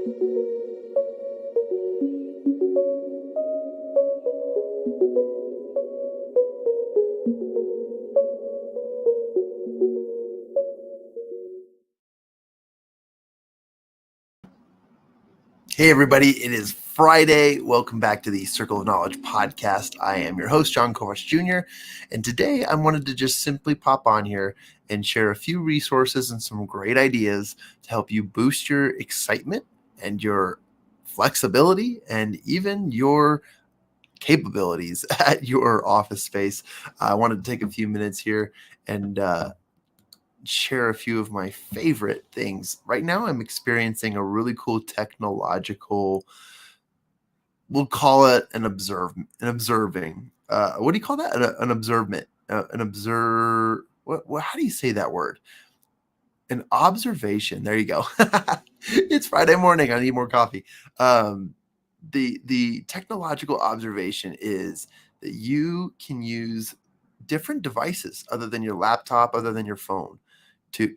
Hey, everybody, it is Friday. Welcome back to the Circle of Knowledge podcast. I am your host, John Kovacs Jr., and today I wanted to just simply pop on here and share a few resources and some great ideas to help you boost your excitement and your flexibility and even your capabilities at your office space. I wanted to take a few minutes here and share a few of my favorite things. Right now, I'm experiencing a really cool technological, we'll call it an observing. What do you call that? An observement, an observe. What? How do you say that word? An observation. There you go. It's Friday morning. I need more coffee. The technological observation is that you can use different devices other than your laptop, other than your phone.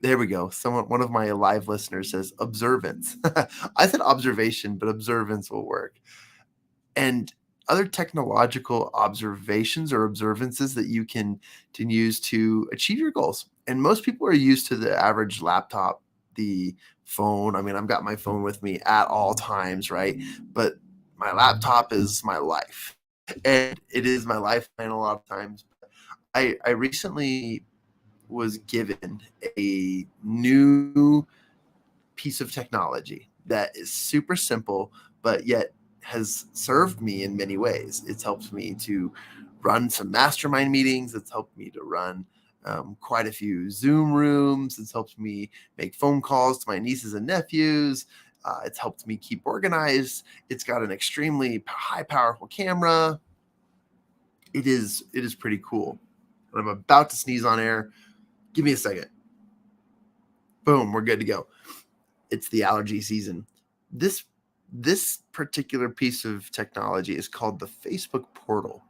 There we go. One of my live listeners says observance. I said observation, but observance will work. And other technological observations or observances that you can use to achieve your goals. And most people are used to the average laptop, the phone. I mean, I've got my phone with me at all times, right? But my laptop is my life. And it is my lifeline a lot of times. I recently was given a new piece of technology that is super simple, but yet has served me in many ways. It's helped me to run some mastermind meetings. It's helped me to run quite a few Zoom rooms. It's helped me make phone calls to my nieces and nephews. It's helped me keep organized. It's got an extremely high, powerful camera. It is pretty cool. I'm about to sneeze on air. Give me a second. Boom, we're good to go. It's the allergy season. This particular piece of technology is called the Facebook Portal.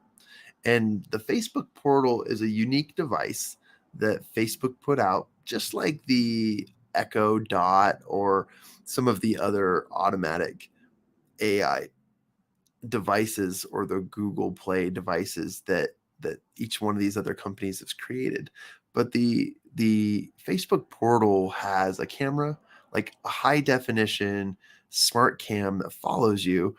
And the Facebook Portal is a unique device that Facebook put out, just like the Echo Dot or some of the other automatic AI devices or the Google Play devices that each one of these other companies has created. But the Facebook Portal has a camera, like a high definition smart cam that follows you.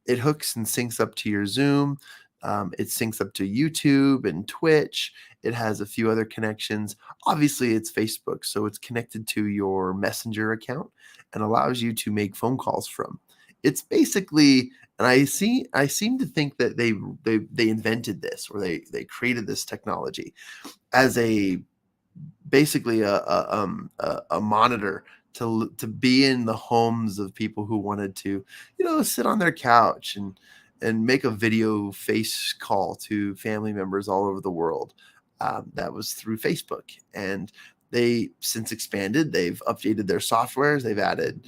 It hooks and syncs up to your Zoom. It syncs up to YouTube and Twitch. It has a few other connections. Obviously, it's Facebook, so it's connected to your Messenger account and allows you to make phone calls from. It's basically, and I seem to think that they invented this, or they created this technology as a basically a monitor to be in the homes of people who wanted to, sit on their couch and make a video face call to family members all over the world. That was through Facebook, and they since expanded. They've updated their softwares. They've added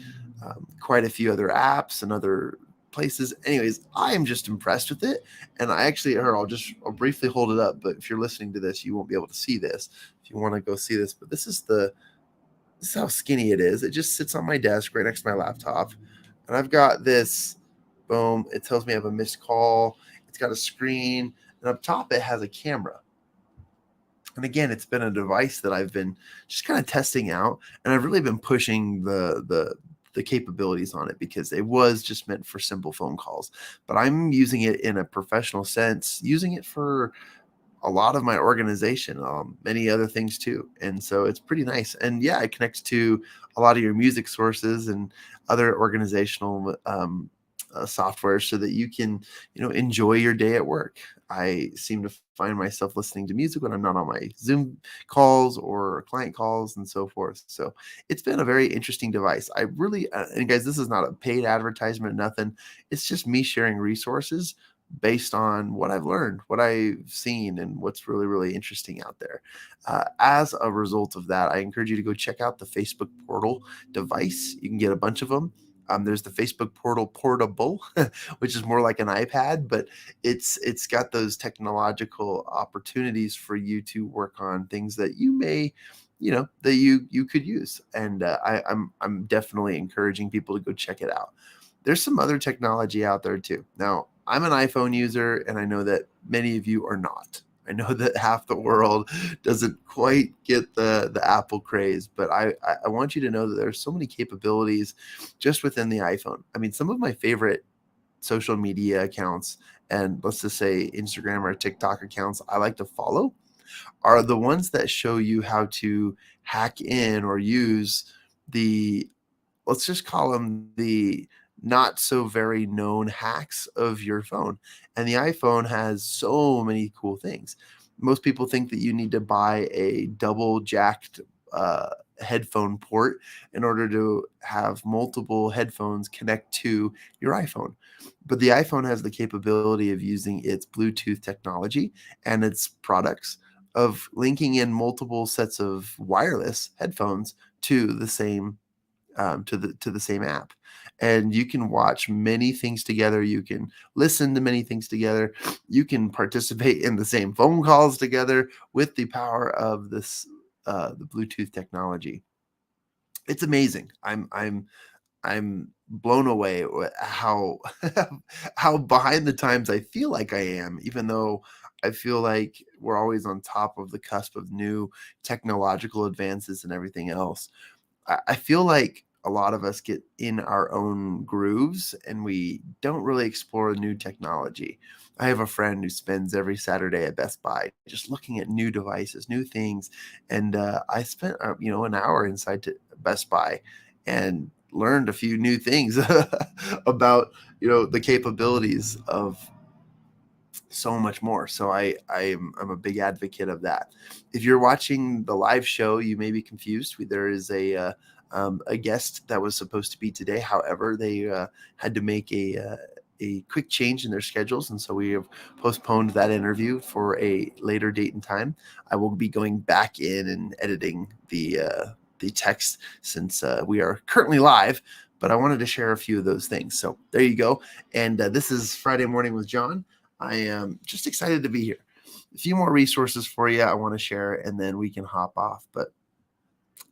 quite a few other apps and other places. Anyways, I am just impressed with it. And I actually, I'll briefly hold it up, but if you're listening to this, you won't be able to see this if you want to go see this. But this is how skinny it is. It just sits on my desk right next to my laptop. And I've got this, boom, it tells me I have a missed call. It's got a screen, and up top it has a camera. And again, it's been a device that I've been just kind of testing out, and I've really been pushing the capabilities on it because it was just meant for simple phone calls. But I'm using it in a professional sense, using it for a lot of my organization, many other things too. And so it's pretty nice. And yeah, it connects to a lot of your music sources and other organizational software so that you can, enjoy your day at work. I seem to find myself listening to music when I'm not on my Zoom calls or client calls and so forth. So it's been a very interesting device. I really, and guys, this is not a paid advertisement, nothing. It's just me sharing resources based on what I've learned, what I've seen, and what's really, really interesting out there. As a result of that, I encourage you to go check out the Facebook Portal device. You can get a bunch of them. There's the Facebook Portal Portable, which is more like an iPad, but it's got those technological opportunities for you to work on things that you may that you could use. And I'm definitely encouraging people to go check it out. There's some other technology out there too. Now, I'm an iPhone user, and I know that many of you are not. I know that half the world doesn't quite get the Apple craze, but I want you to know that there's so many capabilities just within the iPhone. I mean, some of my favorite social media accounts, and let's just say Instagram or TikTok accounts I like to follow, are the ones that show you how to hack in or use the, let's just call them the not so very known hacks of your phone. And the iPhone has so many cool things. Most people think that you need to buy a double jacked headphone port in order to have multiple headphones connect to your iPhone. But the iPhone has the capability of using its Bluetooth technology and its products of linking in multiple sets of wireless headphones to the same to the same app, and you can watch many things together. You can listen to many things together. You can participate in the same phone calls together with the power of the Bluetooth technology. It's amazing. I'm blown away with how how behind the times I feel like I am, even though I feel like we're always on top of the cusp of new technological advances and everything else. I feel like a lot of us get in our own grooves and we don't really explore new technology. I have a friend who spends every Saturday at Best Buy just looking at new devices, new things, and I spent an hour inside to Best Buy and learned a few new things about the capabilities of so much more. So I'm a big advocate of that. If you're watching the live show, you may be confused. There is a guest that was supposed to be today. However, they had to make a quick change in their schedules, and so we have postponed that interview for a later date and time. I will be going back in and editing the text since we are currently live. But I wanted to share a few of those things. So there you go. And this is Friday Morning with John. I am just excited to be here. A few more resources for you I want to share, and then we can hop off. But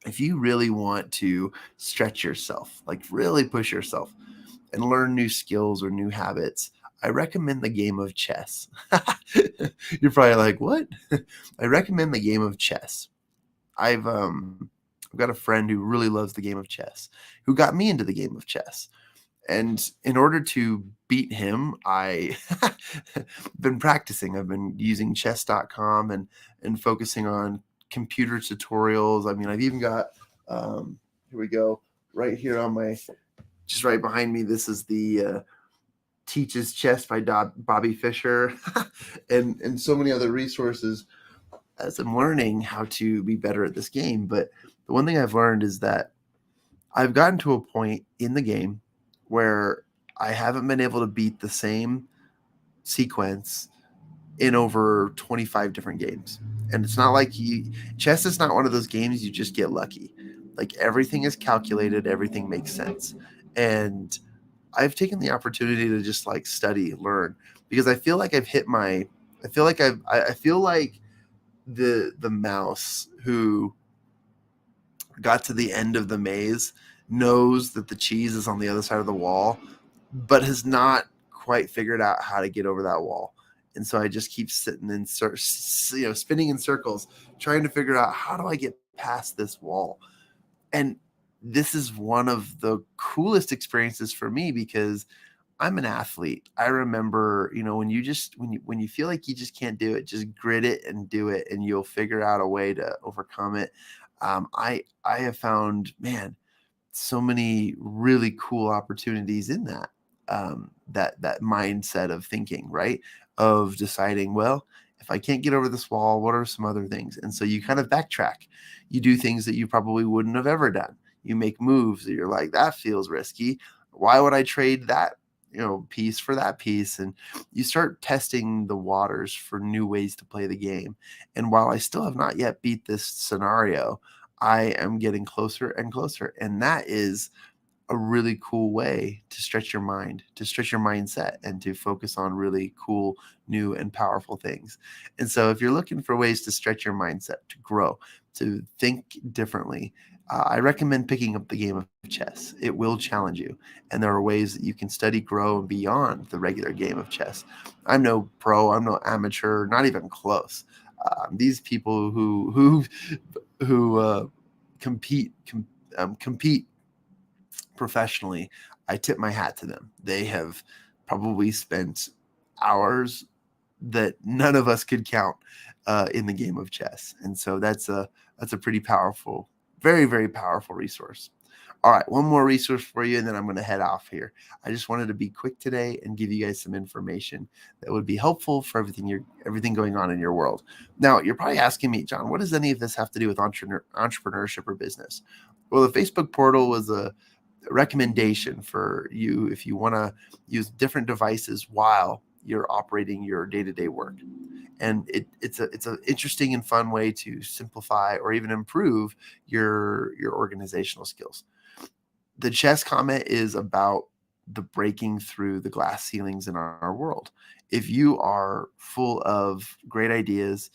if you really want to stretch yourself, like really push yourself and learn new skills or new habits, I recommend the game of chess. You're probably like, what? I recommend the game of chess. I've got a friend who really loves the game of chess, who got me into the game of chess. And in order to beat him, I been practicing. I've been using chess.com and focusing on computer tutorials. I mean, I've even got here we go, right here on my, just right behind me. This is the Teaches Chess by Bobby Fischer, and so many other resources as I'm learning how to be better at this game. But the one thing I've learned is that I've gotten to a point in the game where I haven't been able to beat the same sequence in over 25 different games. And it's not like chess is not one of those games you just get lucky. Like everything is calculated, everything makes sense. And I've taken the opportunity to just like study, learn, because I feel like I've hit my, I feel like the mouse who got to the end of the maze knows that the cheese is on the other side of the wall, but has not quite figured out how to get over that wall. And so I just keep sitting in, spinning in circles, trying to figure out how do I get past this wall. And this is one of the coolest experiences for me because I'm an athlete. I remember, when you feel like you just can't do it, just grit it and do it, and you'll figure out a way to overcome it. I have found, man, so many really cool opportunities in that mindset of thinking, right? Of deciding, well, if I can't get over this wall, what are some other things? And so you kind of backtrack. You do things that you probably wouldn't have ever done. You make moves that you're like, that feels risky. Why would I trade that, piece for that piece? And you start testing the waters for new ways to play the game. And while I still have not yet beat this scenario, I am getting closer and closer. And that is a really cool way to stretch your mind, to stretch your mindset, and to focus on really cool, new, and powerful things. And so, if you're looking for ways to stretch your mindset, to grow, to think differently, I recommend picking up the game of chess. It will challenge you, and there are ways that you can study, grow, and beyond the regular game of chess. I'm no pro, I'm no amateur, not even close. These people who compete professionally, I tip my hat to them. They have probably spent hours that none of us could count in the game of chess, and so that's a pretty powerful, very very powerful resource. All right, one more resource for you, and then I'm going to head off here. I just wanted to be quick today and give you guys some information that would be helpful for everything going on in your world. Now, you're probably asking me, John, what does any of this have to do with entrepreneurship or business? Well, the Facebook portal was a recommendation for you if you want to use different devices while you're operating your day-to-day work. And it's an interesting and fun way to simplify or even improve your organizational skills. The chess comment is about the breaking through the glass ceilings in our world. If you are full of great ideas,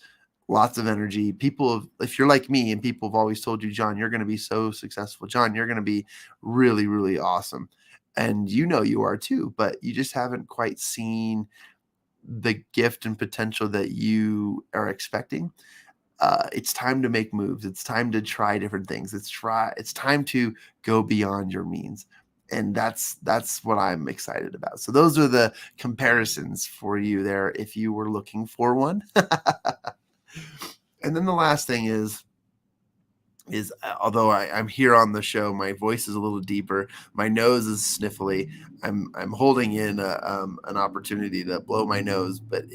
lots of energy, if you're like me and people have always told you, John, you're going to be so successful. John, you're going to be really, really awesome. And you are too, but you just haven't quite seen the gift and potential that you are expecting. It's time to make moves. It's time to try different things. It's time to go beyond your means. And that's what I'm excited about. So those are the comparisons for you there if you were looking for one. And then the last thing is although I'm here on the show, my voice is a little deeper, my nose is sniffly. I'm holding in an opportunity to blow my nose, but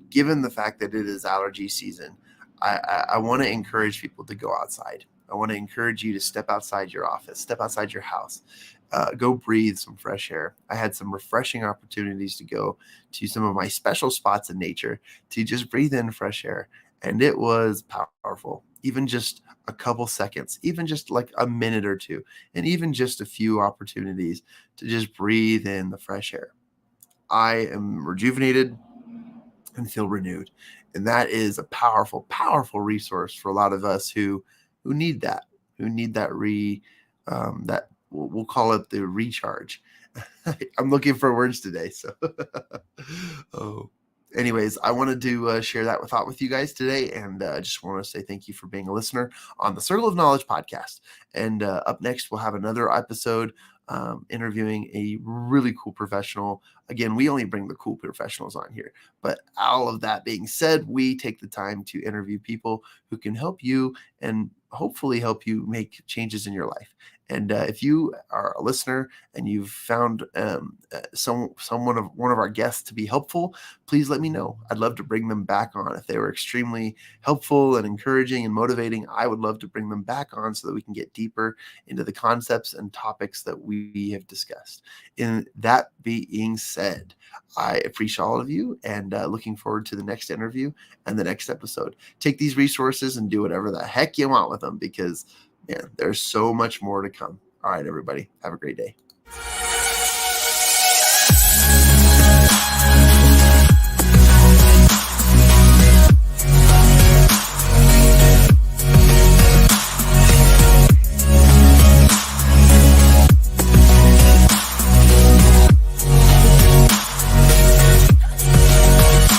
given the fact that it is allergy season, I want to encourage people to go outside. I want to encourage you to step outside your office, step outside your house, go breathe some fresh air. I had some refreshing opportunities to go to some of my special spots in nature to just breathe in fresh air. And it was powerful, even just a couple seconds, even just like a minute or two, and even just a few opportunities to just breathe in the fresh air. I am rejuvenated and feel renewed. And that is a powerful, powerful resource for a lot of us who need that, that we'll call it the recharge. I'm looking for words today. So, oh, anyways, I wanted to share that thought with you guys today, and I just want to say thank you for being a listener on the Circle of Knowledge podcast. And up next, we'll have another episode interviewing a really cool professional. Again, we only bring the cool professionals on here, but all of that being said, we take the time to interview people who can help you and hopefully help you make changes in your life. And if you are a listener and you've found one of our guests to be helpful, please let me know. I'd love to bring them back on. If they were extremely helpful and encouraging and motivating, I would love to bring them back on so that we can get deeper into the concepts and topics that we have discussed. In that being said, I appreciate all of you and looking forward to the next interview and the next episode. Take these resources and do whatever the heck you want with them because, man, there's so much more to come. All right, everybody, have a great day.